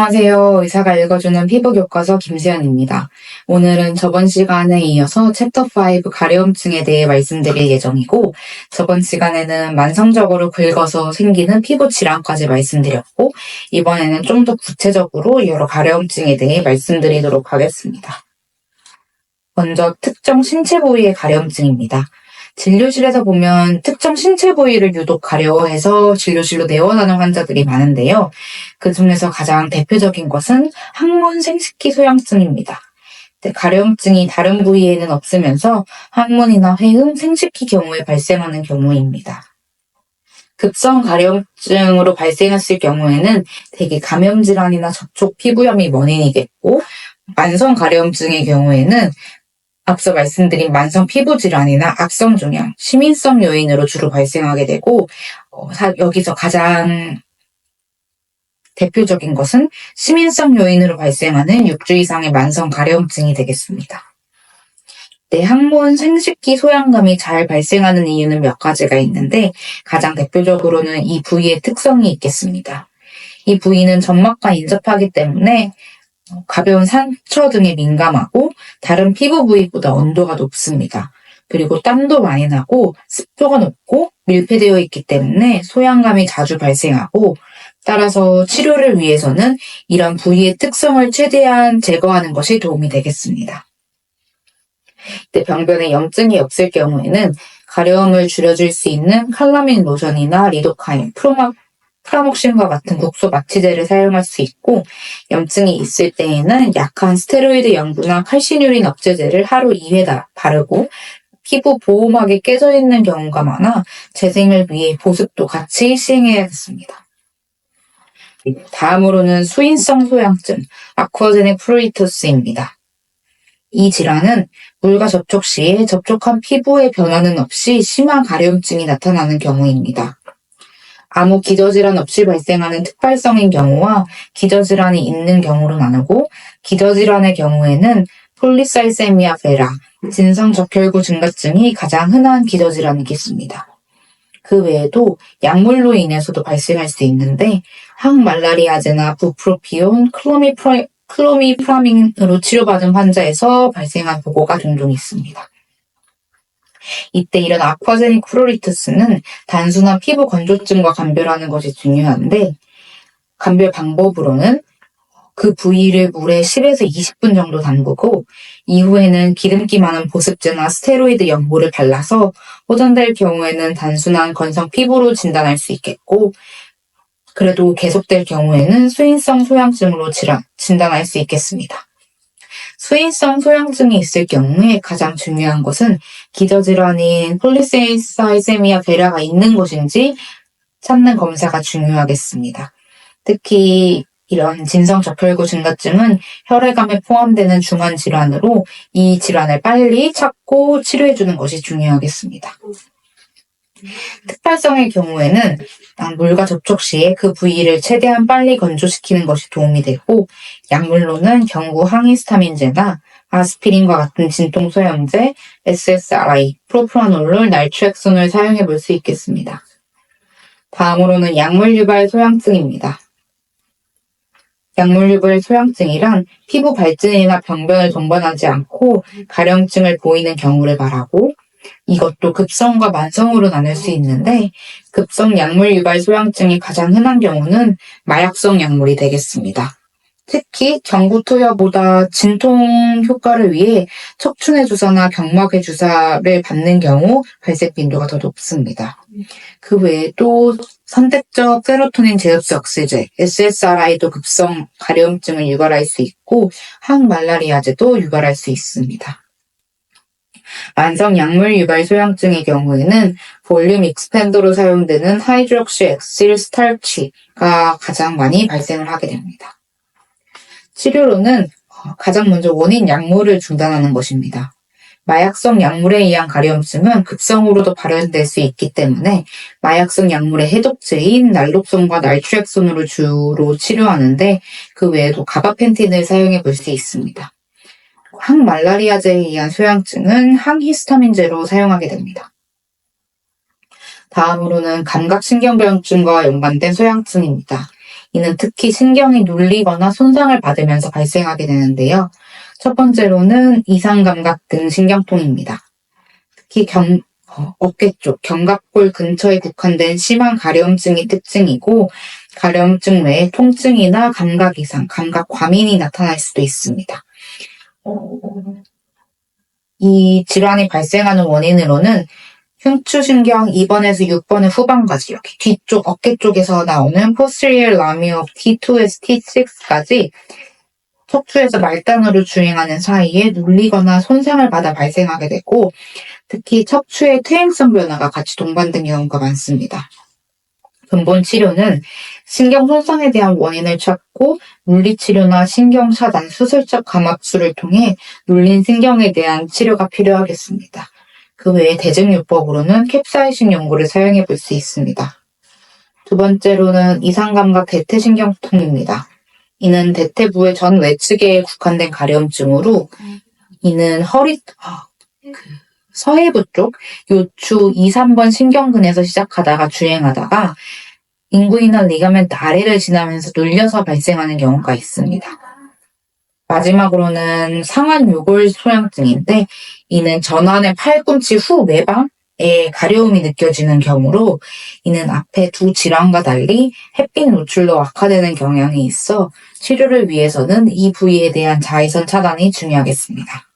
안녕하세요. 의사가 읽어주는 피부교과서 김수연입니다. 오늘은 저번 시간에 이어서 챕터 5 가려움증에 대해 말씀드릴 예정이고, 저번 시간에는 만성적으로 긁어서 생기는 피부 질환까지 말씀드렸고, 이번에는 좀 더 구체적으로 여러 가려움증에 대해 말씀드리도록 하겠습니다. 먼저 특정 신체 부위의 가려움증입니다. 진료실에서 보면 특정 신체 부위를 유독 가려워해서 진료실로 내원하는 환자들이 많은데요. 그 중에서 가장 대표적인 것은 항문 생식기 소양증입니다. 가려움증이 다른 부위에는 없으면서 항문이나 회음, 생식기 경우에 발생하는 경우입니다. 급성 가려움증으로 발생했을 경우에는 대개 감염질환이나 접촉 피부염이 원인이겠고, 만성 가려움증의 경우에는 앞서 말씀드린 만성 피부질환이나 악성종양, 시민성 요인으로 주로 발생하게 되고, 여기서 가장 대표적인 것은 시민성 요인으로 발생하는 6주 이상의 만성 가려움증이 되겠습니다. 항문 생식기 소양감이 잘 발생하는 이유는 몇 가지가 있는데, 가장 대표적으로는 이 부위의 특성이 있겠습니다. 이 부위는 점막과 인접하기 때문에 가벼운 상처 등에 민감하고 다른 피부 부위보다 온도가 높습니다. 그리고 땀도 많이 나고 습도가 높고 밀폐되어 있기 때문에 소양감이 자주 발생하고, 따라서 치료를 위해서는 이런 부위의 특성을 최대한 제거하는 것이 도움이 되겠습니다. 병변에 염증이 없을 경우에는 가려움을 줄여줄 수 있는 칼라민 로션이나 리도카인, 프라목신과 같은 국소 마취제를 사용할 수 있고, 염증이 있을 때에는 약한 스테로이드 연고나 칼시뉴린 억제제를 하루 2회 바르고, 피부 보호막이 깨져 있는 경우가 많아 재생을 위해 보습도 같이 시행해야겠습니다. 다음으로는 수인성 소양증, 아쿠아제닉 프루리투스입니다. 이 질환은 물과 접촉 시에 접촉한 피부의 변화는 없이 심한 가려움증이 나타나는 경우입니다. 아무 기저질환 없이 발생하는 특발성인 경우와 기저질환이 있는 경우로 나누고, 기저질환의 경우에는 폴리사이세미아 베라, 진성적혈구 증가증이 가장 흔한 기저질환이겠습니다. 그 외에도 약물로 인해서도 발생할 수 있는데, 항말라리아제나 부프로피온, 클로미프라민으로 치료받은 환자에서 발생한 보고가 종종 있습니다. 이때 이런 아쿠아제닉 프루리투스는 단순한 피부 건조증과 감별하는 것이 중요한데, 감별 방법으로는 그 부위를 물에 10에서 20분 정도 담그고, 이후에는 기름기 많은 보습제나 스테로이드 연고를 발라서 호전될 경우에는 단순한 건성 피부로 진단할 수 있겠고, 그래도 계속될 경우에는 수인성 소양증으로 진단할 수 있겠습니다. 수인성 소양증이 있을 경우에 가장 중요한 것은 기저질환인 폴리사이세미아 베라가 있는 것인지 찾는 검사가 중요하겠습니다. 특히 이런 진성적혈구 증가증은 혈액암에 포함되는 중환 질환으로 이 질환을 빨리 찾고 치료해주는 것이 중요하겠습니다. 특발성의 경우에는 물과 접촉 시에 그 부위를 최대한 빨리 건조시키는 것이 도움이 되고, 약물로는 경구 항히스타민제나 아스피린과 같은 진통소염제, SSRI, 프로프라놀, 날트렉손을 사용해 볼 수 있겠습니다. 다음으로는 약물 유발 소양증입니다. 약물 유발 소양증이란 피부 발진이나 병변을 동반하지 않고 가려움증을 보이는 경우를 말하고, 이것도 급성과 만성으로 나눌 수 있는데, 급성 약물 유발 소양증이 가장 흔한 경우는 마약성 약물이 되겠습니다. 특히 경구투여보다 진통 효과를 위해 척추내 주사나 경막의 주사를 받는 경우 발생 빈도가 더 높습니다. 그 외에도 선택적 세로토닌 제흡수 억제제, SSRI도 급성 가려움증을 유발할 수 있고, 항말라리아제도 유발할 수 있습니다. 만성 약물 유발 소양증의 경우에는 볼륨 익스펜더로 사용되는 하이드록시 엑실 스타치가 가장 많이 발생을 하게 됩니다. 치료로는 가장 먼저 원인 약물을 중단하는 것입니다. 마약성 약물에 의한 가려움증은 급성으로도 발현될 수 있기 때문에 마약성 약물의 해독제인 날록손과 날트렉손으로 주로 치료하는데, 그 외에도 가바펜틴을 사용해 볼 수 있습니다. 항말라리아제에 의한 소양증은 항히스타민제로 사용하게 됩니다. 다음으로는 감각신경변증과 연관된 소양증입니다. 이는 특히 신경이 눌리거나 손상을 받으면서 발생하게 되는데요. 첫 번째로는 이상감각 등 신경통입니다. 특히 어깨 쪽, 견갑골 근처에 국한된 심한 가려움증이 특징이고, 가려움증 외에 통증이나 감각 이상, 감각 과민이 나타날 수도 있습니다. 이 질환이 발생하는 원인으로는 흉추신경 2번에서 6번의 후반까지 여기 뒤쪽 어깨 쪽에서 나오는 posterior lamina T2에서 T6까지 척추에서 말단으로 주행하는 사이에 눌리거나 손상을 받아 발생하게 되고, 특히 척추의 퇴행성 변화가 같이 동반된 경우가 많습니다. 근본 치료는 신경 손상에 대한 원인을 찾고 물리치료나 신경 차단, 수술적 감압술을 통해 눌린 신경에 대한 치료가 필요하겠습니다. 그 외에 대증요법으로는 캡사이신 연고를 사용해 볼 수 있습니다. 두 번째로는 이상감각 대퇴신경통입니다. 이는 대퇴부의 전 외측에 국한된 가려움증으로 이는 서해부 쪽 요추 2, 3번 신경근에서 시작하다가 주행하다가 인구이나 리가멘트 아래를 지나면서 눌려서 발생하는 경우가 있습니다. 마지막으로는 상완요골 소양증인데 이는 전완의 팔꿈치 후 외방에 가려움이 느껴지는 경우로 이는 앞에 두 질환과 달리 햇빛 노출로 악화되는 경향이 있어 치료를 위해서는 이 부위에 대한 자외선 차단이 중요하겠습니다.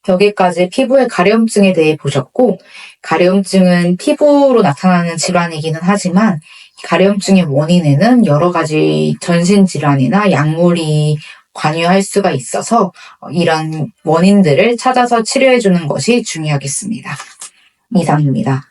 여기까지 피부의 가려움증에 대해 보셨고, 가려움증은 피부로 나타나는 질환이기는 하지만 가려움증의 원인에는 여러 가지 전신질환이나 약물이 관여할 수가 있어서 이런 원인들을 찾아서 치료해주는 것이 중요하겠습니다. 이상입니다.